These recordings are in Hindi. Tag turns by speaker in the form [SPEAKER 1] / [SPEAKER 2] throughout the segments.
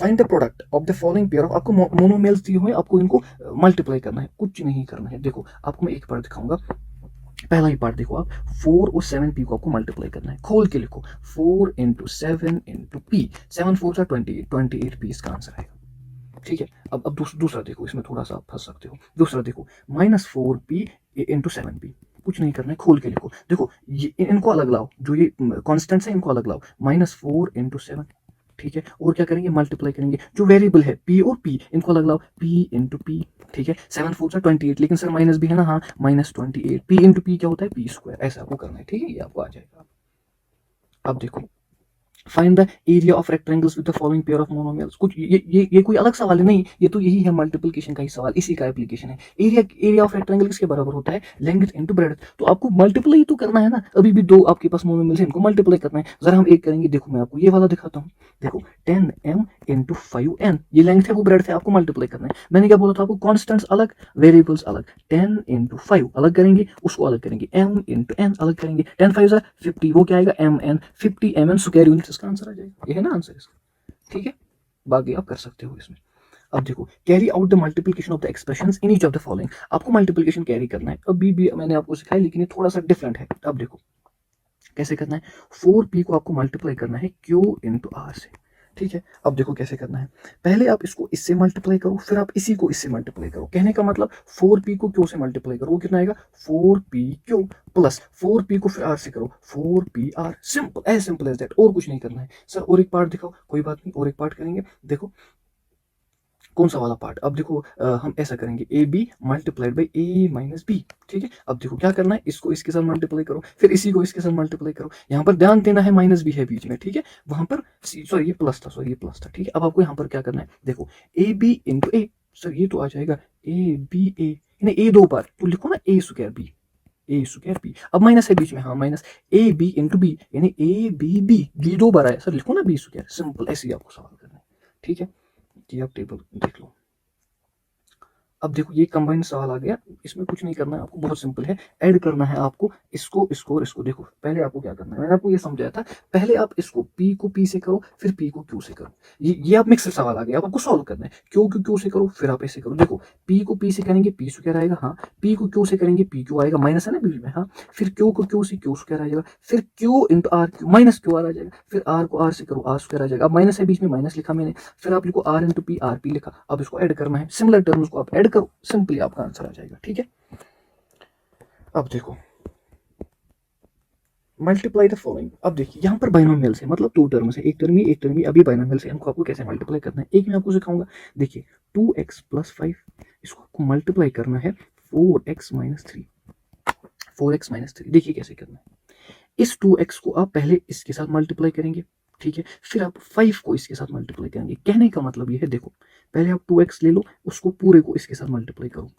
[SPEAKER 1] Find the product of the following pair of, आपको मोनोमेल्स दिए हुए, आपको इनको मल्टीप्लाई करना है, कुछ नहीं करना है। देखो आपको मैं एक बार दिखाऊंगा, पहला ही पार्ट देखो आप, 4 और 7p को आपको मल्टीप्लाई करना है, खोल के लिखो 4 इंटू 7 इंटू पी, 7 4 सा 28, 28p इसका आंसर आएगा। ठीक है, अब दूसरा देखो, इसमें थोड़ा सा आप फंस सकते हो। दूसरा देखो -4p इंटू 7p, कुछ नहीं करना है, खोल के लिखो। देखो ये इनको अलग लाओ, जो ये कॉन्स्टेंट्स है इनको अलग लाओ, -4 इंटू 7। ठीक है, और क्या करेंगे, मल्टीप्लाई करेंगे, जो वेरिएबल है p और p इनको अलग लाओ, p इंटू पी। ठीक है, 7 4 28, लेकिन सर माइनस भी है ना, हाँ -28, p इंटू पी क्या होता है, p², ऐसा आपको करना है। ठीक है, ये आपको आ जाएगा। अब देखो, find the area of rectangles with the following pair of monomials, कुछ ये कोई अलग सवाल है नहीं, ये तो यही है मल्टीप्लिकेशन का ही सवाल, इसी का एप्लीकेशन है। एरिया ऑफ रेक्टेंगल किसके बराबर होता है, लेंथ इनटू ब्रेड्थ, तो आपको मल्टीप्लाई तो करना है ना, अभी भी दो आपके पास मोनोमियल्स हैं, इनको मल्टीप्लाई करना है। जरा हम एक करेंगे, देखो मैं आपको ये वाला दिखाता हूँ, देखो 10m इंटू 5n, ये लेंथ है वो ब्रेड्थ है, आपको मल्टीप्लाई करना है। मैंने क्या बोला था आपको, कॉन्स्टेंट्स अलग वेरिएबल्स अलग, 10 इंटू 5 अलग करेंगे, उसको अलग करेंगे, m इंटू n अलग करेंगे, 10 5 50, वो क्या आएगा mn, 50 mn स्क्वायर यूनिट, इसका आंसर आ जाएगा। ये है ना आंसर इसका। ठीक है, बाकी आप कर सकते हो इसमें। अब देखो, carry out the multiplication of the expressions in each of the following, आपको मल्टीप्लिकेशन कैरी करना है, अभी भी मैंने आपको सिखाया, लेकिन ये थोड़ा सा डिफरेंट है। अब देखो कैसे करना है, 4p को आपको मल्टीप्लाई करना है q इंटू आर से। ठीक है, अब देखो कैसे करना है, पहले आप इसको इससे मल्टीप्लाई करो, फिर आप इसी को इससे मल्टीप्लाई करो। कहने का मतलब 4p को q से मल्टीप्लाई करो, वो कितना आएगा, 4pq प्लस 4p को फिर r से करो, 4pr, simple, as simple as that, और कुछ नहीं करना है। सर और एक पार्ट दिखाओ, कोई बात नहीं, और एक पार्ट करेंगे। देखो कौन सा वाला पार्ट, अब देखो हम ऐसा करेंगे, A B multiplied by A minus B. ठीक है, अब देखो क्या करना है, इसको इसके साथ मल्टीप्लाई करो, फिर इसी को इसके साथ मल्टीप्लाई करो। यहाँ पर ध्यान देना है, माइनस भी है बीच में। ठीक है, वहां पर सॉरी ये प्लस था, सॉरी ये प्लस था। ठीक है, अब आपको यहाँ पर क्या करना है, देखो A B into A, sir ये तो आ जाएगा ए बी ए, ए दो बार तो लिखो ना A square B, A square B, अब माइनस है बीच में, हाँ minus A B into B, यानी ए बी दो बार आया, सर लिखो ना बी स्क्वायर, सिंपल, ऐसे ही आपको सवाल करना है। ठीक है, ये आप टेबल देख लो। अब देखो ये कंबाइंड सवाल आ गया, इसमें कुछ नहीं करना है आपको, बहुत सिंपल है, ऐड करना है आपको इसको इसको और इसको। देखो पहले आपको क्या करना है, मैंने आपको ये समझाया था, पहले आप इसको p को p से करो, फिर p को q से करो। ये आप मिक्सर सवाल आ गया, अब आपको सॉल्व करना है, q को q से करो, फिर आप ऐसे करो। देखो p को p से करेंगे p स्क्वायर आएगा, हाँ p को q से करेंगे p q आएगा, माइनस है ना बीच में, हाँ फिर q को q से q स्क्वायर आ जाएगा, फिर q into R Q minus q आ जाएगा, फिर r को r से करो r स्क्वायर आ जाएगा, अब माइनस है बीच में, माइनस लिखा मैंने, फिर आप लिखो r into P, R P लिखा, अब इसको ऐड करना है, सिमिलर टर्म्स को आप ऐड करो, सिंपली आपका आंसर आ जाएगा। ठीक है, अब देखो मल्टीप्लाई द फॉलोइंग, अब देखिए यहाँ पर बाइनोमियल्स है, मतलब दो टर्म्स है, एक टर्म ये एक टर्म ये, अभी बाइनोमियल्स है, इनको आपको कैसे मल्टीप्लाई करना है, एक मैं आपको सिखाऊंगा। देखिए 2x प्लस 5, इसको आपको मल्टीप्लाई करना है 4x माइनस 3, 4x माइनस 3, देखिए कैसे करना है, इस 2x को आप पहले इसके साथ मल्टीप्लाई करेंगे। ठीक है, फिर आप 5 को इसके साथ मल्टीप्लाई करेंगे। कहने का मतलब ये है, देखो पहले आप 2x ले लो, उसको पूरे को इसके साथ मल्टीप्लाई करो।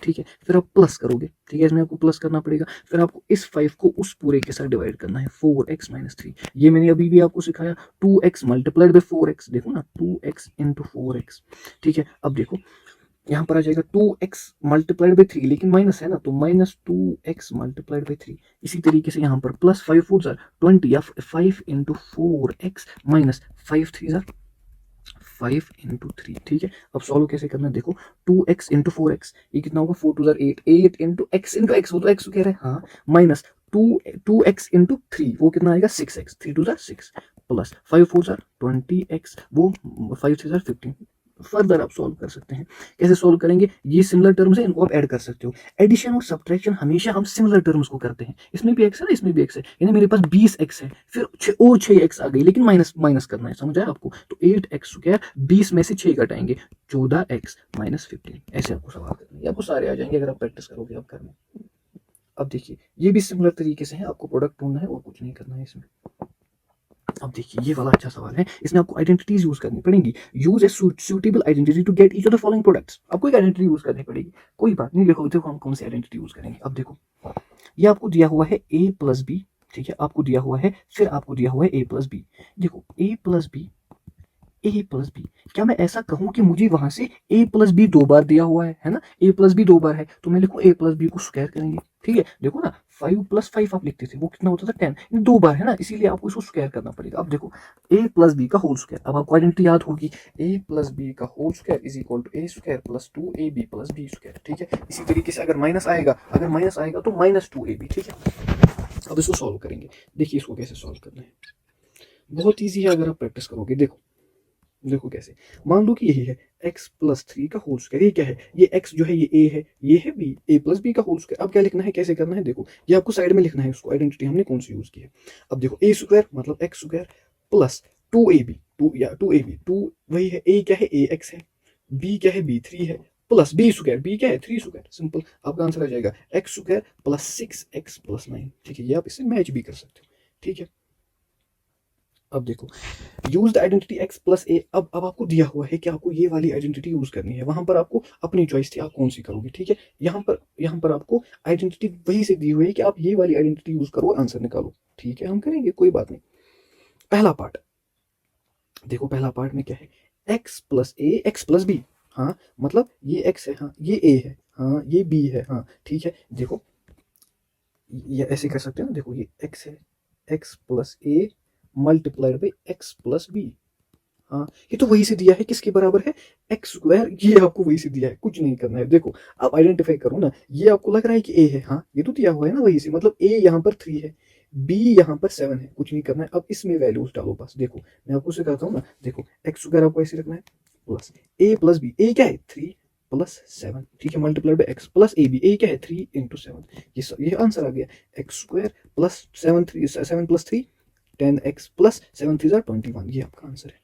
[SPEAKER 1] ठीक है, फिर आप प्लस करोगे। ठीक है, इसमें आपको प्लस करना पड़ेगा, फिर आपको इस 5 को उस पूरे के साथ डिवाइड करना है, 4x माइनस 3, ये मैंने अभी भी आपको सिखाया, 2x मल्टीप्लाइड बाई 4x, देखो ना 2x इंटू 4x। ठीक है, अब देखो यहाँ पर आ जाएगा 2x मल्टीप्लाइड बाई 3, लेकिन माइनस है ना, तो माइनस 2x मल्टीप्लाइड बाई 3। इसी तरीके से यहाँ पर प्लस 5 4 जार 20, या 5 into 4x minus 5 3 jar 5 into 3। ठीक है, अब सॉल्व कैसे करना है, देखो 2x इंटू 4x, ये कितना होगा, 4 2 जार 8, 8 इंटू x, वो तो x कह रहे हैं, हाँ माइनस 2x इंटू 3, वो कितना आएगा 6x, 3 2 jar 6, plus 5 4 jar 20x, वो 5 3 जार 15। फर्दर आप सॉल्व कर सकते हैं, कैसे सॉल्व करेंगे, ये सिमिलर टर्म्स है, इनको आप ऐड कर सकते हो। एडिशन और सब्ट्रैक्शन हमेशा हम सिमिलर टर्म्स को करते हैं, इसमें भी x है ना, इसमें भी x है, यानी मेरे पास 20x है, फिर और 6x आ गई, लेकिन माइनस माइनस करना है, समझ आया आपको, तो 8x स्क्वायर 20 में से 6 घटाएंगे, 14x माइनस 15, ऐसे आपको सवाल करना है, आपको सारे आ जाएंगे अगर आप प्रैक्टिस करोगे आप घर में। अब देखिए ये भी सिमिलर तरीके से है, आपको प्रोडक्ट ढूंढना है और कुछ नहीं करना है इसमें। अब देखिए ये वाला अच्छा सवाल है, इसमें आपको आइडेंटिटीज यूज करनी पड़ेंगी, use a suitable identity to get each of the following products, आपको एक आइडेंटिटी यूज करनी पड़ेगी, कोई बात नहीं, देखो देखो हम कौन सी आइडेंटिटी यूज करेंगे। अब देखो ये आपको दिया हुआ है a प्लस बी, ठीक है, आपको दिया हुआ है, फिर आपको दिया हुआ है a प्लस बी। देखो a plus B A plus B. क्या मैं ऐसा कहूं कि मुझे वहां से ए प्लस बी 2 बार दिया हुआ है ना, ए प्लस बी 2 बार है, तो मैं लिखूं ए प्लस बी को स्क्वायर करेंगे। ठीक है, देखो ना 5 प्लस 5 आप लिखते थे, वो कितना होता था 10, 2 बार है ना, इसीलिए आपको इसको स्क्वायर करना पड़ेगा। अब देखो ए प्लस बी का होल स्क्वायर, अब आपको आइडेंटिटी याद होगी, ए प्लस बी का whole square is equal to A square plus 2 A B plus B square. ठीक है, इसी तरीके से अगर माइनस आएगा, तो माइनस 2 ए बी। ठीक है, अब इसको सॉल्व करेंगे। देखिए इसको कैसे सॉल्व करना है, बहुत ईजी है अगर आप प्रैक्टिस करोगे। देखो देखो कैसे, मान लो कि यही है x प्लस 3 का होल स्क्वायर। ये क्या है, ये x जो है ये a है, ये है b, a प्लस बी का होल स्क्वायर। अब क्या लिखना है, कैसे करना है, देखो ये आपको साइड में लिखना है, उसको आइडेंटिटी हमने कौन सी यूज की है। अब देखो a स्क्वायर मतलब x square plus 2ab, 2ab, 2 वही है, a क्या है ax है, b क्या है b3 है, प्लस b स्क्वायर, b क्या है 3 स्क्वायर। सिंपल, आपका आंसर आ जाएगा x square plus 6x plus 9। ठीक है, ये आप इससे मैच भी कर सकते हो। ठीक है, अब देखो use the identity x plus a. अब आपको दिया हुआ है कि आपको ये वाली आइडेंटिटी यूज करनी है, वहां पर आपको अपनी चॉइस थी आप कौन सी करोगे। ठीक है, यहाँ पर आपको आइडेंटिटी वही से दी हुई है कि आप ये वाली आइडेंटिटी यूज करो और आंसर निकालो। ठीक है, हम करेंगे, कोई बात नहीं। पहला पार्ट देखो, पहला पार्ट में क्या है, x प्लस ए एक्स प्लस बी। हाँ मतलब ये x है, हाँ ये a है, हाँ ये b है। हाँ ठीक है, देखो ये ऐसे कर सकते हो ना, देखो ये x है, x plus A multiplied by x plus B. हाँ ये तो वही से दिया है, किसके बराबर है, एक्स स्क्वायर, ये आपको वही से दिया है, कुछ नहीं करना है। देखो आप आइडेंटिफाई करो ना, ये आपको लग रहा है कि ए है, हाँ ये तो दिया हुआ है ना वही से, मतलब ए यहाँ पर 3 है, बी यहाँ पर 7 है, कुछ नहीं करना है। अब इसमें वैल्यूज डालो बस। देखो मैं आपको सिखाता हूँ ना, देखो एक्स स्क्वायर आपको ऐसे रखना है plus a plus B, a क्या है 3 प्लस 7। ठीक है, multiplied by x plus a b, a क्या है 3 इंटू 7। ये आंसर आ गया, x square plus 7 plus 3 10x plus 7 3 21, ये आपका आंसर है।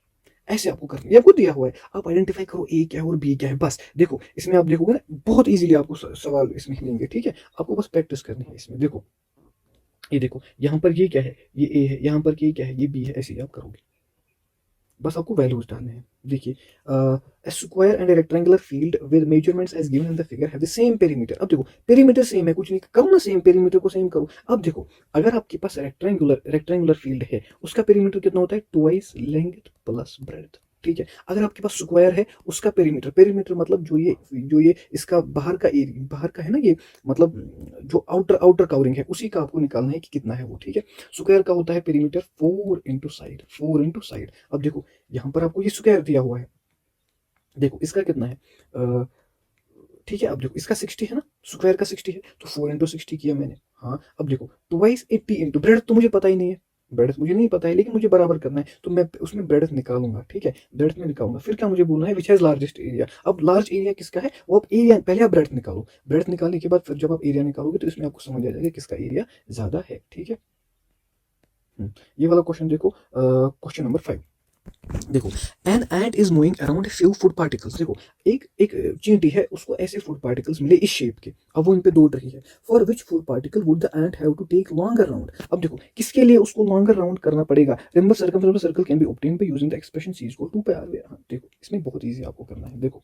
[SPEAKER 1] ऐसे आपको करना है, ये आपको दिया हुआ है, आप आइडेंटिफाई करो ए क्या है और बी क्या है बस। देखो इसमें आप देखोगे ना, बहुत इजीली आपको सवाल इसमें मिलेंगे। ठीक है, आपको बस प्रैक्टिस करनी है इसमें। देखो ये देखो, यहाँ पर ये क्या है, ये ए है, यहाँ पर ये क्या है, ये बी है, ऐसे ही आप करोगे, बस आपको वैल्यूज डालने हैं। देखिए a square and a rectangular field with measurements as given in the figure have the same perimeter। अब देखो पेरीमीटर सेम है, कुछ नहीं करो ना, सेम पेरीमीटर को सेम करो। अब देखो अगर आपके पास रेक्टेंगुलर फील्ड है, उसका पेरीमीटर कितना होता है, ट्वाइस लेंथ प्लस ब्रेड्थ। ठीक है, अगर आपके पास स्क्वायर है, उसका पेरीमीटर मतलब जो ये इसका बाहर का एरिया, बाहर का है ना ये, मतलब जो आउटर कवरिंग है, उसी का आपको निकालना है कि कितना है वो। ठीक है, स्क्वायर का होता है पेरीमीटर 4 इंटू साइड। अब देखो यहाँ पर आपको ये स्क्वायर दिया हुआ है, देखो इसका कितना है, ठीक है, अब देखो इसका 60 है ना, स्क्वायर का 60 है, तो 4 इंटू 60 किया मैंने। हाँ अब देखो ट्वाइस 80 इंटू ब्रेड, तो मुझे पता ही नहीं है, ब्रेड मुझे नहीं पता है, लेकिन मुझे बराबर करना है, तो मैं उसमें ब्रेड निकालूंगा। ठीक है, ब्रेड में निकालूंगा, फिर क्या मुझे बोलना है, विच हैज लार्जेस्ट एरिया। अब लार्ज एरिया किसका है, वो आप एरिया पहले आप ब्रेड निकालो, ब्रेड निकालने के बाद फिर जब आप एरिया निकालोगे तो इसमें आपको समझ आ जाएगा किसका एरिया ज्यादा है। ठीक है, ये वाला क्वेश्चन देखो, क्वेश्चन नंबर 5। देखो an ant is moving around few food particles. देखो एक एक चींटी है, उसको ऐसे फूड पार्टिकल्स मिले इस शेप के, अब वो इन पे दौड़ रही है। For which food particle would the ant have to take longer round. अब देखो किसके लिए उसको लॉन्गर राउंड करना पड़ेगा, remember circumference of circle can be obtained by using the expression c equal to πr। देखो इसमें बहुत इजी आपको करना है। देखो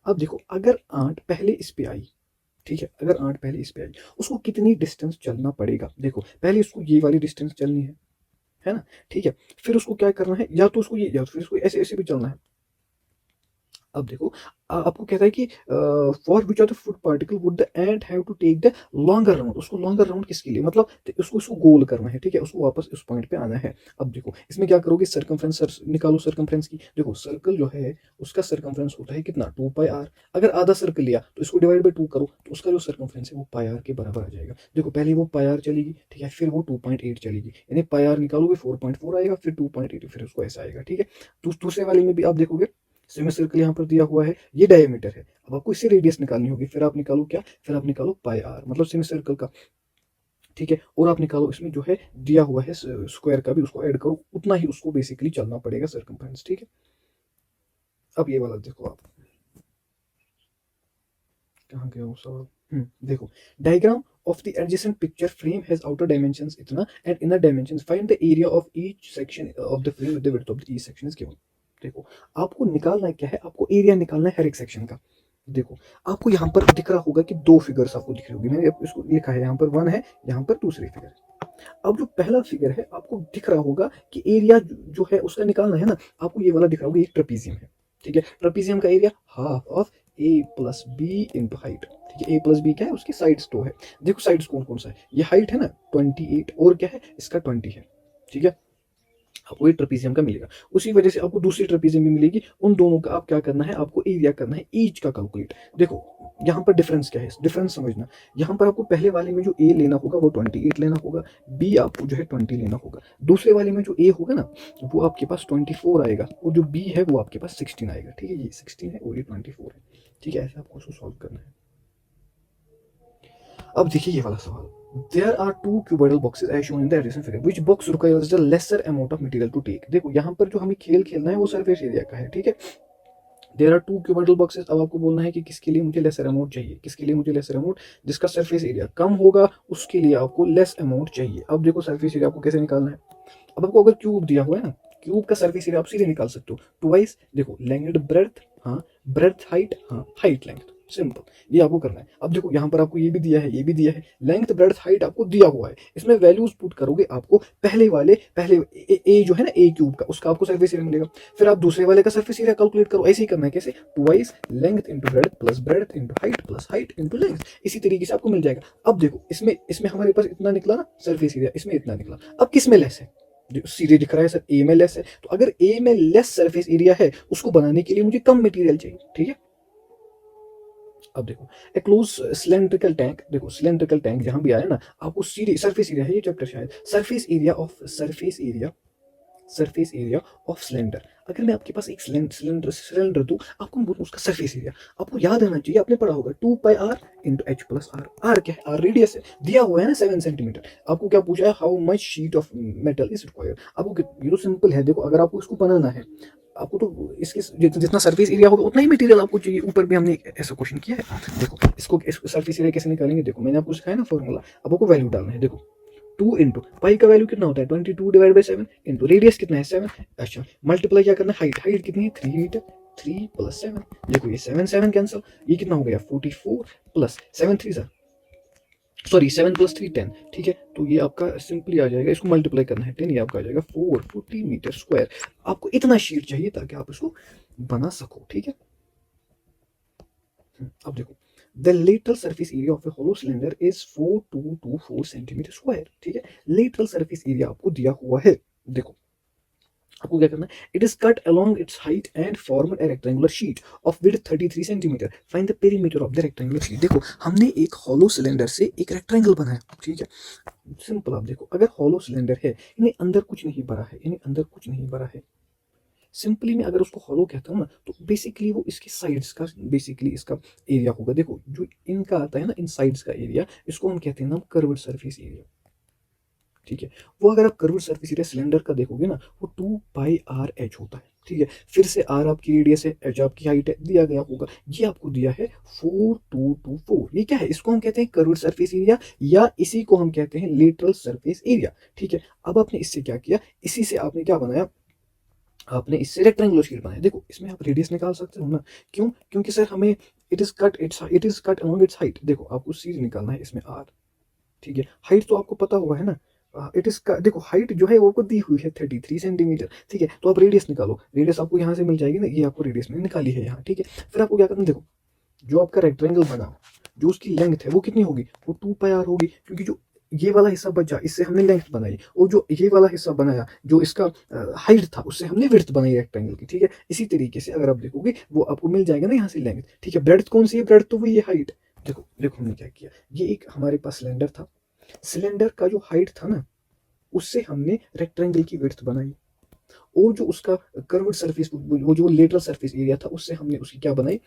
[SPEAKER 1] अब देखो अगर आंट पहले इस पे आई, ठीक है, अगर आंट पहले इस पे आई, उसको कितनी डिस्टेंस चलना पड़ेगा। देखो पहले उसको ये वाली डिस्टेंस चलनी है ना, ठीक है, फिर उसको क्या करना है, या तो उसको ये, या तो फिर उसको ऐसे ऐसे भी चलना है। अब देखो आपको कहता है कि for which of the food particle would the ant have to take the longer round. उसको लॉन्गर राउंड किसके लिए, मतलब उसको गोल करना है। ठीक है, उसको वापस उस पॉइंट पे आना है। अब देखो इसमें क्या करोगे, सर्कमफ्रेंस निकालो, सर्कमफ्रेंस की। देखो सर्कल जो है उसका सर्कमफ्रेंस होता है कितना, 2πr। अगर आधा सर्कल लिया तो इसको डिवाइड बाई 2 करो, तो उसका जो सर्कमफ्रेंस है वो πr के बराबर आ जाएगा। देखो पहले वो πr चलेगी, ठीक है, फिर वो 2.8 चलेगी, यानी πr निकालोगे 4.4 आएगा, फिर 2.8, फिर उसको ऐसा आएगा। ठीक है, दूसरे वाले में भी आप देखोगे सेमी सर्कल यहाँ पर दिया हुआ है, ये डायमीटर है, अब आपको इससे रेडियस निकालनी होगी, फिर आप निकालो क्या, फिर आप निकालो πr मतलब सेमी सर्कल का। ठीक है, और आप निकालो इसमें जो है दिया हुआ है स्क्वायर का भी, उसको ऐड करो, उतना ही उसको बेसिकली चलना पड़ेगा सर्कमफ्रेंस। ठीक है, अब ये वाला देखो आप, कहाँ गया वो सवाल, देखो diagram of the adjacent picture frame has outer dimensions इतना and inner dimensions, find the area of each section of the frame with the width of each section is given। देखो आपको निकालना क्या है, आपको एरिया निकालना है हर एक सेक्शन का। देखो आपको यहाँ पर दिख रहा होगा कि दो फिगर्स आपको दिख रही होगी, मैंने इसको लिखा है, यहाँ पर 1 है, यहाँ पर दूसरी फिगर है। अब जो पहला फिगर है आपको दिख रहा होगा कि एरिया जो है उसका निकालना है ना, आपको ये वाला दिख रहा होगा, ये ट्रेपीजियम है, ठीक है। ट्रेपीजियम का area half of A plus B into height, ठीक है। ए प्लस बी क्या है, उसकी साइड्स 2 है। देखो साइड्स कौन कौन सा है, ये हाइट है ना 28 और क्या है इसका 20 है, ठीक है। आपको ये ट्रेपीजियम का मिलेगा, उसी वजह से आपको दूसरी ट्रेपीजियम भी मिलेगी। उन दोनों का आप क्या करना है, आपको एरिया करना है ईच का कैलकुलेट। देखो यहाँ पर डिफरेंस क्या है, डिफरेंस समझना। यहाँ पर आपको पहले वाले में जो ए लेना होगा वो 28 लेना होगा, बी आपको जो है 20 लेना होगा। दूसरे वाले में जो ए होगा ना वो आपके पास 24 आएगा, और जो बी है वो आपके पास 16 आएगा, ठीक है। ये 16 है और ये 24 है, ठीक है। ऐसे आपको उसको सॉल्व करना है। अब देखिए ये वाला सवाल, there are two cuboidal boxes as shown in the adjacent figure, which box requires the lesser amount of material to take। देखो यहाँ पर जो हमें खेल खेलना है वो सरफेस एरिया का है, ठीक है। There are two cuboidal boxes, अब आपको बोलना है कि किसके लिए मुझे लेसर अमाउंट चाहिए, किसके लिए मुझे लेसर अमाउंट, जिसका सरफेस एरिया कम होगा उसके लिए आपको लेस अमाउंट चाहिए। अब देखो सरफेस एरिया आपको कैसे निकालना है। अब आपको अगर क्यूब दिया हुआ है ना, क्यूब का सरफेस एरिया आप सीधे निकाल सकते हो, ट्वाइस देखो लेंथ ब्रेड्थ, हाँ ब्रेड्थ हाइट, हाँ हाइट लेंथ, सिंपल, ये आपको करना है। अब देखो यहाँ पर आपको ये भी दिया है, ये भी दिया है, लेंथ ब्रेड्थ हाइट आपको दिया हुआ है, इसमें वैल्यूज पुट करोगे आपको पहले ए जो है ना ए क्यूब का, उसका आपको सरफेस एरिया मिलेगा। फिर आप दूसरे वाले का सरफेस एरिया कैलकुलेट करो, ऐसे ही करना है, कैसे, twice length into breadth plus breadth into height into length, इसी तरीके से आपको मिल जाएगा। अब देखो इसमें इसमें हमारे पास इतना निकला ना सरफेस एरिया, इसमें इतना निकला। अब किस में लेस है, सीधे दिख रहा है सर ए में लेस है, तो अगर ए में लेस सरफेस एरिया है उसको बनाने के लिए मुझे कम मटेरियल चाहिए, ठीक है। अब देखो ए क्लोज सिलेंड्रिकल टैंक, देखो सिलेंड्रिकल टैंक जहां भी आया ना आपको सीधे सरफेस एरिया है, ये चैप्टर शायद सरफेस एरिया ऑफ सिलेंडर। अगर मैं आपके पास एक सिलेंडर दूं, आपको बोलूं उसका सरफेस एरिया, आपको याद रहना चाहिए, आपने पढ़ा होगा 2 pi r into h plus r. R क्या है, आर रेडियस है, दिया हुआ है ना 7 सेंटीमीटर। आपको क्या पूछा है, how much sheet of metal is required. आपको ये तो सिंपल है, देखो अगर आपको इसको बनाना है, आपको तो इसके जितना सरफेस एरिया होगा उतना ही मटेरियल आपको चाहिए। ऊपर भी हमने ऐसा क्वेश्चन किया है। देखो इसको सरफेस एरिया कैसे निकालेंगे, देखो मैंने आपको सिखाया ना फॉर्मूला, अब आपको वैल्यू डालना है। देखो 2 इंटू पाई का वैल्यू कितना होता है 22 डिवाइड बाई 7 इंटू रेडियस कितना है 7, अच्छा मल्टीप्लाई क्या करना है, हाइट कितनी है 3 मीटर, 3 प्लस 7, देखो ये 7 कैंसिल, ये कितना हो गया 44 प्लस 7 3 सॉरी 7 प्लस 3 10, ठीक है। तो ये आपका सिंपली आ जाएगा, इसको मल्टीप्लाई करना है 10, ये आपका आ जाएगा 440 मीटर स्क्वायर। आपको इतना शीट चाहिए ताकि आप इसको बना सको, ठीक है। अब देखो the lateral surface area of a hollow cylinder is 4224 centimetre square, ठीक है। लेटरल सर्फेस एरिया आपको दिया हुआ है। देखो आपको क्या करना है, it is cut along it's height and form A rectangular sheet of width 33 centimetre, find the perimeter of the rectangular sheet. देखो हमने एक हॉलो सिलेंडर से एक रेक्टेंगल बनाया, ठीक है। सिंपल, आप देखो अगर हॉलो सिलेंडर है, इन्हें अंदर कुछ नहीं भरा है, इन्हें अंदर कुछ नहीं भरा है, सिंपली मैं अगर उसको हॉलो कहता हूँ ना तो बेसिकली वो इसके साइड्स का बेसिकली इसका एरिया होगा। देखो जो इनका आता है ना इन साइड्स का एरिया, इसको हम कहते हैं ना कर्व्ड सरफेस एरिया, ठीक है। वो अगर आप कर्व्ड सरफेस एरिया सिलेंडर का देखोगे ना वो 2 पाई आर एच होता है, ठीक है। फिर से आर आपकी रेडियस है, एच आपकी हाइट है, दिया गया होगा, ये आपको दिया है 4224। ये क्या है, इसको हम कहते हैं कर्व्ड सरफेस एरिया, या इसी को हम कहते हैं लेटरल सरफेस एरिया, ठीक है। अब आपने इससे क्या किया, इसी से आपने क्या बनाया, आपने इससे रेक्टेंगुलर शीट बनाया। देखो इसमें आप रेडियस निकाल सकते हो ना, क्यों, क्योंकि सर हमें it is cut along it's height. देखो आपको सीध निकालना है इसमें आर, ठीक है। हाइट तो आपको पता हुआ है ना, देखो हाइट जो है वो आपको दी हुई है 33 सेंटीमीटर, ठीक है। तो आप रेडियस निकालो, रेडियस आपको यहाँ से मिल जाएगी ना, ये आपको रेडियस में निकाली है यहाँ, ठीक है। फिर आपको क्या करना है, देखो जो आपका रेक्टेंगल बना, जो उसकी लेंथ है वो कितनी होगी, वो 2 पाई आर होगी, क्योंकि जो ये वाला हिस्सा बचा इससे हमने लेंथ बनाई, और जो ये वाला हिस्सा बनाया जो इसका हाइट था उससे हमने विड्थ बनाई रेक्टेंगल की, ठीक है। इसी तरीके से अगर आप देखोगे वो आपको मिल जाएगा ना यहाँ से लेंथ, ठीक है। ब्रेड्थ कौन सी है, ब्रेड्थ तो वही है हाइट। देखो देखो हमने क्या किया, ये एक हमारे पास सिलेंडर था, सिलेंडर का जो हाइट था ना उससे हमने रेक्टेंगल की विड्थ बनाई, और जो उसका कर्व्ड सरफेस वो जो लेटरल सरफेस एरिया था उससे हमने उसकी क्या बनाई,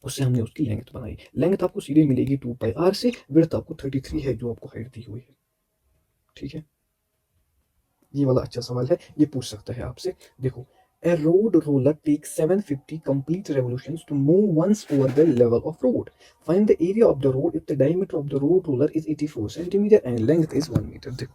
[SPEAKER 1] उससे हमने उसकी लेंथ बनाई। लेंथ आपको सीधे मिलेगी 2 पाई आर से, विड्थ आपको 33 है जो आपको हाइट दी हुई है, ठीक है। ये वाला अच्छा सवाल है, ये पूछ सकता है आपसे। देखो A road roller takes 750 complete revolutions to move once over the level of road. Find the area of the road if the diameter of the road roller is 84 centimeter and length is 1 meter. देखो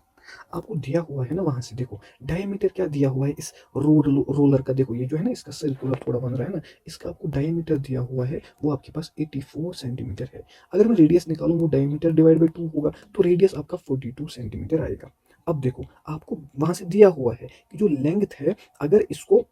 [SPEAKER 1] आपको दिया हुआ है ना वहां से, देखो डायमीटर क्या दिया हुआ है इस रोलर का, देखो ये जो है ना इसका सर्कुलर थोड़ा बन रहा है ना, इसका आपको डायमीटर दिया हुआ है, वो आपके पास 84 सेंटीमीटर है। अगर मैं रेडियस निकालूं वो डायमीटर डिवाइड बाई 2 होगा, तो रेडियस आपका 42 सेंटीमीटर आएगा। अब देखो आपको वहां से दिया हुआ है कि जो लेंथ है, अगर इसको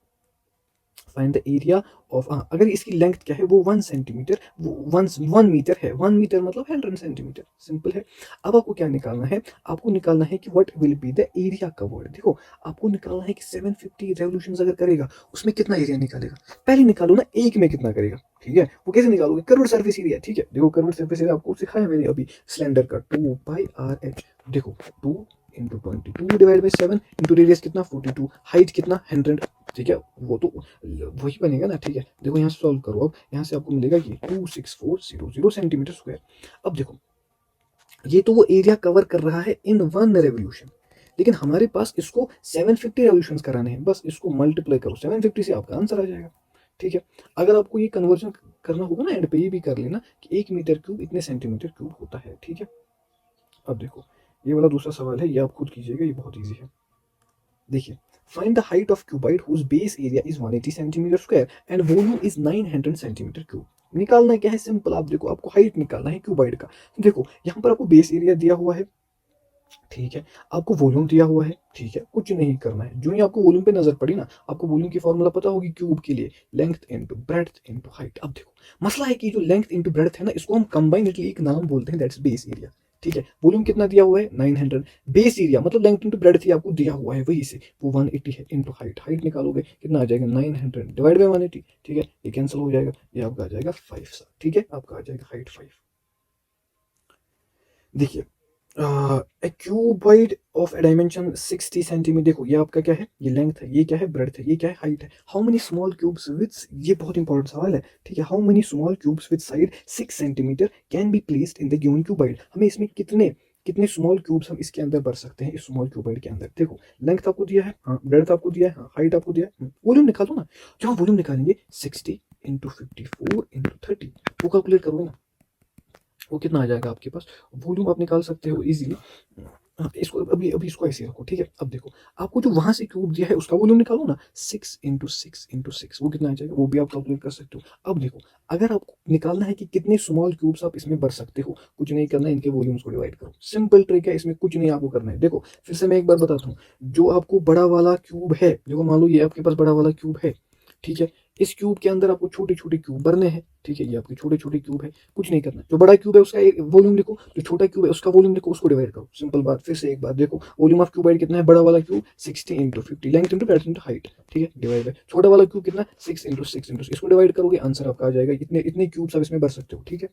[SPEAKER 1] फाइंड द एरिया ऑफ, अगर इसकी लेंथ क्या है वो 1 सेंटीमीटर, वो 1 मीटर है, 1 मीटर मतलब 100 सेंटीमीटर, सिंपल है। अब आपको क्या निकालना है, आपको निकालना है कि what will be the area covered. देखो आपको निकालना है कि 750 रेवोल्यूशन अगर करेगा उसमें कितना एरिया निकालेगा, पहले निकालो ना एक में कितना करेगा, ठीक है। वो कैसे निकालोगे, कर्व्ड सरफेस एरिया, ठीक है। देखो कर्व्ड सरफेस एरिया आपको सिखाया मैंने अभी, सिलेंडर का 2πr/h, देखो 2 into 22 divide by 7 into radius कितना 42, हाइट कितना 100, ठीक है। वो तो वही बनेगा ना, ठीक है। देखो यहाँ से सॉल्व करो, अब यहाँ से आपको मिलेगा ये 26400 सेंटीमीटर स्क्वायर। अब देखो ये तो वो एरिया कवर कर रहा है इन 1 रेवोल्यूशन, लेकिन हमारे पास इसको 750 रेवोल्यूशन कराने हैं, बस इसको मल्टीप्लाई करो 750 से, आपका आंसर आ जाएगा, ठीक है। अगर आपको ये कन्वर्जन करना होगा ना एंड पे ये भी कर लेना कि 1 मीटर क्यूब इतने सेंटीमीटर क्यूब होता है, ठीक है। अब देखो ये वाला दूसरा सवाल है, ये आप खुद कीजिएगा, ये बहुत ईजी है। देखिए find the height of cuboid whose base area is 180 centimetre square and volume is 900 centimetre cube. निकालना क्या है, सिंपल, आप देखो आपको हाइट निकालना है क्यूबाइड का। देखो यहाँ पर आपको बेस एरिया दिया हुआ है, ठीक है, आपको वॉल्यूम दिया हुआ है, ठीक है, कुछ नहीं करना है। जो ही आपको वॉल्यूम पे नजर पड़ी ना, आपको वॉल्यूम की फॉर्मूला पता होगी क्यूब के लिए, length into breadth into height. अब देखो मसला है कि जो लेंथ इनटू ब्रेड्थ है ना, इसको हम कंबाइनडली एक नाम बोलते हैं, दैट्स बेस एरिया, ठीक है। वॉल्यूम कितना दिया हुआ है 900, बेस एरिया मतलब लेंथ इनटू ब्रेड्थ ही आपको दिया हुआ है, वही से वो 180 है, इनटू हाइट, हाइट निकालोगे कितना आ जाएगा 900 डिवाइड बाई 180, ठीक है, ये कैंसिल हो जाएगा, ये आपका आ जाएगा 5, ठीक है, आपका आ जाएगा हाइट 5। देखिए क्यूबॉइड ऑफ डायमेंशन 60 सेंटीमीटर, देखो ये आपका क्या है, ये लेंथ है, ये क्या है ब्रेड्थ है, ये क्या है हाइट है। How many small cubes with, ये बहुत इंपॉर्टेंट सवाल है, ठीक है। How many small cubes with side 6 centimetre can be placed in the given cuboid, हमें इसमें कितने कितने स्मॉल क्यूब्स हम इसके अंदर भर सकते हैं, इस स्मॉल क्यूबॉइड के अंदर। देखो लेंथ आपको दिया है, हाँ, ब्रेड्थ आपको दिया है, हाँ, हाइट आपको दिया है, वॉल्यूम निकालो ना। जहाँ वॉल्यूम निकालेंगे 60 इंटू 54 इंटू 30, वो कैलकुलेट करोगे ना, वो कितना आ जाएगा आपके पास, वॉल्यूम आप निकाल सकते हो इजीली। इसको अभी अभी इसको ऐसे रखो, ठीक है। अब देखो आपको जो वहां से क्यूब दिया है उसका वॉल्यूम निकालो ना, 6 इंटू 6 वो कितना आ जाएगा, वो भी आप कैलकुलेट कर सकते हो। अब देखो अगर आपको निकालना है कि कितने स्मॉल क्यूब्स आप इसमें भर सकते हो, कुछ नहीं करना है, इनके वॉल्यूम्स को डिवाइड करो, सिंपल ट्रिक है, इसमें कुछ नहीं आपको करना है। देखो फिर से मैं एक बार बताता हूँ, जो आपको बड़ा वाला क्यूब है, देखो मान लो ये आपके पास बड़ा वाला क्यूब है, ठीक है, इस क्यूब के अंदर आपको छोटे छोटे क्यूब भरने हैं, ठीक है, ये आपके छोटे छोटे क्यूब है, कुछ नहीं करना। जो बड़ा क्यूब है उसका वॉल्यूम लिखो, जो छोटा क्यूब है उसका वॉल्यूम लिखो, उसको डिवाइड करो, सिंपल बात। फिर से एक बार देखो, वॉल्यूम ऑफ क्यूबाइड कितना है, बड़ा वाला cube 60 into 50, length into breadth into height, ठीक है, डिवाइड बाय छोटा वाला क्यूब कितना 6 इंटू 6 इंटू, इसको डिवाइड करोगे आंसर आपका आ जाएगा, इतने इतने क्यूब्स आप इसमें भर सकते हो, ठीक है।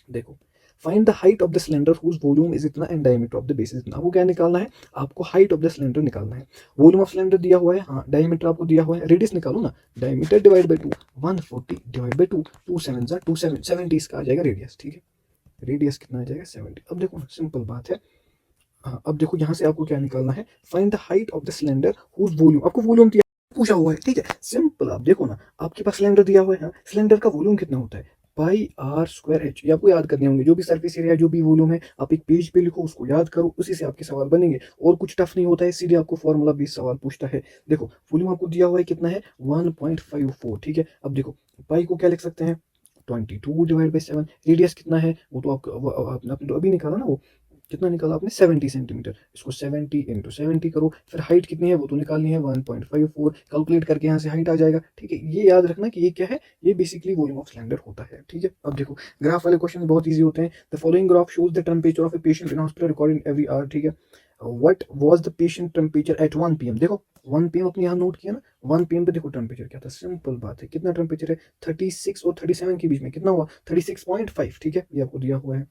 [SPEAKER 1] देखो find the height of the cylinder whose volume is इतना and diameter of the base is इतना। आपको क्या निकालना है, आपको हाइट ऑफ द सिलेंडर निकालना है, वॉल्यूम ऑफ सिलेंडर दिया हुआ है, हाँ, डायमीटर आपको दिया हुआ है, रेडियस निकालो ना, diameter divide by 2, 140 divide by 2, 2 7 2 70 इसका आ जाएगा रेडियस, ठीक है, रेडियस कितना आ जाएगा 70। अब देखो ना सिंपल बात है, हाँ, अब देखो यहाँ से आपको क्या निकालना है, find the height of the cylinder whose volume, आपको वॉल्यूम दिया पूछा हुआ है, ठीक है, सिंपल। आप देखो ना आपके पास सिलेंडर दिया हुआ है, हाँ, सिलेंडर का वॉल्यूम कितना होता है πr²h, ये आपको याद करने होंगे, जो भी सरफेस एरिया जो भी वॉल्यूम है आप एक पेज पे लिखो, उसको याद करो, उसी से आपके सवाल बनेंगे, और कुछ टफ नहीं होता है, सीधे आपको फॉर्मूला भी सवाल पूछता है। देखो वॉल्यूम आपको दिया हुआ है कितना है 1.54, ठीक है। अब देखो पाई को क्या लिख सकते हैं 22 डिवाइड बाई 7, रेडियस कितना है वो तो आपने तो अभी निकाला ना, वो कितना निकाला आपने 70 सेंटीमीटर, इसको 70 इंटू 70 करो, फिर हाइट कितनी है वो तो निकालनी है 1.54, कैलकुलेट करके यहाँ से हाइट आ जाएगा, ठीक है। ये याद रखना कि ये क्या है, ये बेसिकली वॉल्यूम ऑफ सिलेंडर होता है, ठीक है। अब देखो ग्राफ वाले क्वेश्चन बहुत ईजी होते हैं। The following graph shows the temperature of a patient in hospital recording every hour, ठीक है। What was the patient temperature at 1 PM, देखो 1 PM अपने यहाँ नोट किया ना, 1 PM पे देखो टेम्परेचर क्या था, सिंपल बात है, कितना टेम्परेचर है 36 और 37 के बीच में, कितना हुआ 36.5, ठीक है, ये आपको दिया हुआ है।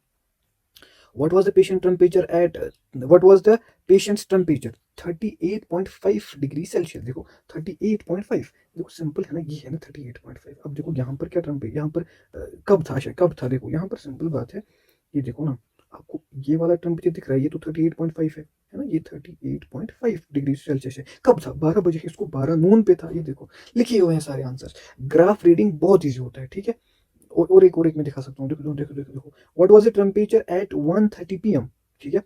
[SPEAKER 1] What was the patient temperature at what was the patient's temperature 38.5 degree Celsius, देखो 38.5, देखो सिंपल है ना, ये है ना 38.5। अब देखो यहाँ पर क्या टेम्परेचर, यहाँ पर कब था, कब था, देखो यहाँ पर सिंपल बात है, ये देखो ना आपको ये वाला टेम्परेचर दिख रहा है, ये तो 38.5 है ना, ये 38.5 डिग्री सेल्सियस है, कब था 12 बजे, इसको 12 नून पे था, ये देखो लिखे हुए हैं सारे आंसर। ग्राफ रीडिंग बहुत ईजी होता है, ठीक है। और एक मैं दिखा सकता हूँ, देखो देखो देखो देखो, what was the temperature at 1:30 PM, ठीक है,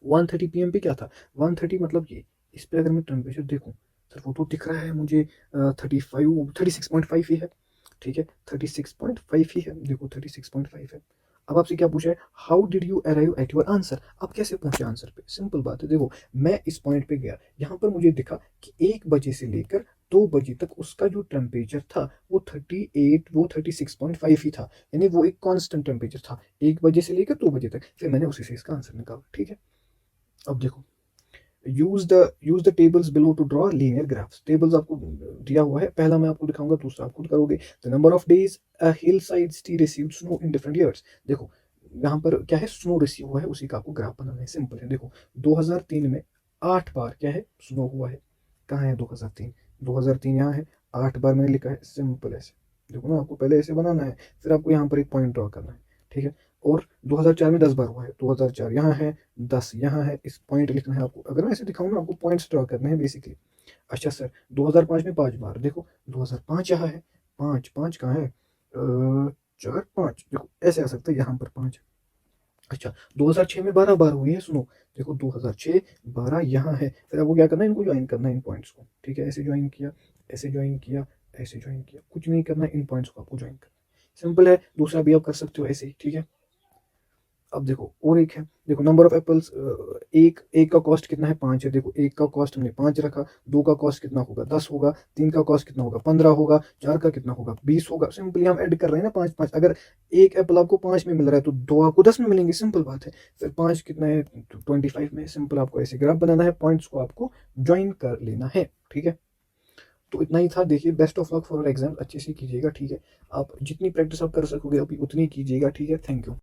[SPEAKER 1] 1:30 PM पे क्या था, 1:30 मतलब ये, इस पे अगर मैं टेम्परेचर देखूँ सर वो तो दिख रहा है मुझे 36.5 ही है, ठीक है 36.5 ही है, देखो 36.5 है। अब आपसे क्या पूछा है, how did you arrive at your answer, आप कैसे पहुंचे आंसर पे, सिंपल बात है। देखो मैं इस पॉइंट पे गया, यहाँ पर मुझे दिखा कि 1 बजे से लेकर 2 बजे तक उसका जो टेम्परेचर था वो 36.5 ही था, यानी वो एक कांस्टेंट टेम्परेचर था 1 बजे से लेकर 2 बजे तक, फिर मैंने उसी से इसका आंसर निकाला, ठीक है। अब देखो use the tables below to draw linear graphs, tables आपको दिया हुआ है, पहला मैं आपको दिखाऊंगा, दूसरा आप खुद करोगे। The number of days a hill side T received snow in different years, देखो यहाँ पर क्या है, स्नो रिसीव हुआ है, उसी का आपको ग्राफ बनाना है, सिंपल है। देखो 2003 में 8 बार क्या है, स्नो हुआ है, कहाँ है 2003, 2003 यहाँ है, 8 बार मैंने लिखा है, सिंपल ऐसे देखो ना, आपको पहले ऐसे बनाना है, फिर आपको यहाँ पर एक पॉइंट ड्रॉ करना है, ठीक है। और 2004 में 10 बार हुआ है, 2004 यहाँ है, 10 यहाँ है, इस पॉइंट लिखना है आपको, अगर मैं ऐसे दिखाऊँ ना आपको पॉइंट्स ड्रॉ करने हैं बेसिकली। अच्छा सर 2005 में 5 बार, देखो 2005 यहाँ है, पाँच पाँच कहाँ है, 4 5, देखो ऐसे आ सकता है, यहाँ पर 5। अच्छा 2006 में 12 बार हुई है सुनो, देखो 2006 12 यहाँ है, फिर आपको क्या करना है, इनको ज्वाइन करना है इन पॉइंट्स को, ठीक है, ऐसे ज्वाइन किया, ऐसे ज्वाइन किया, ऐसे ज्वाइन किया, कुछ नहीं करना है, इन पॉइंट्स को आपको ज्वाइन करना है, सिंपल है। दूसरा भी आप कर सकते हो ऐसे ही, ठीक है। अब देखो और एक है, देखो नंबर ऑफ एप्पल्स, एक एक का कॉस्ट कितना है, 5 है, देखो एक का कॉस्ट हमने 5 रखा, दो का कॉस्ट कितना होगा, 10 होगा, तीन का कॉस्ट कितना होगा, 15 होगा, चार का कितना होगा, 20 होगा, सिंपली हम ऐड कर रहे हैं ना, 5 5, अगर एक एप्पल आपको 5 में मिल रहा है तो दो आपको 10 में मिलेंगे, सिंपल बात है। फिर 5 कितना है, 25 में, सिंपल आपको ऐसे ग्राफ बनाना है, पॉइंट्स को आपको ज्वाइन कर लेना है, ठीक है। तो इतना ही था, देखिए best of luck for exam, अच्छे से कीजिएगा, ठीक है। आप जितनी प्रैक्टिस आप कर सकोगे अभी उतनी कीजिएगा, ठीक है, थैंक यू।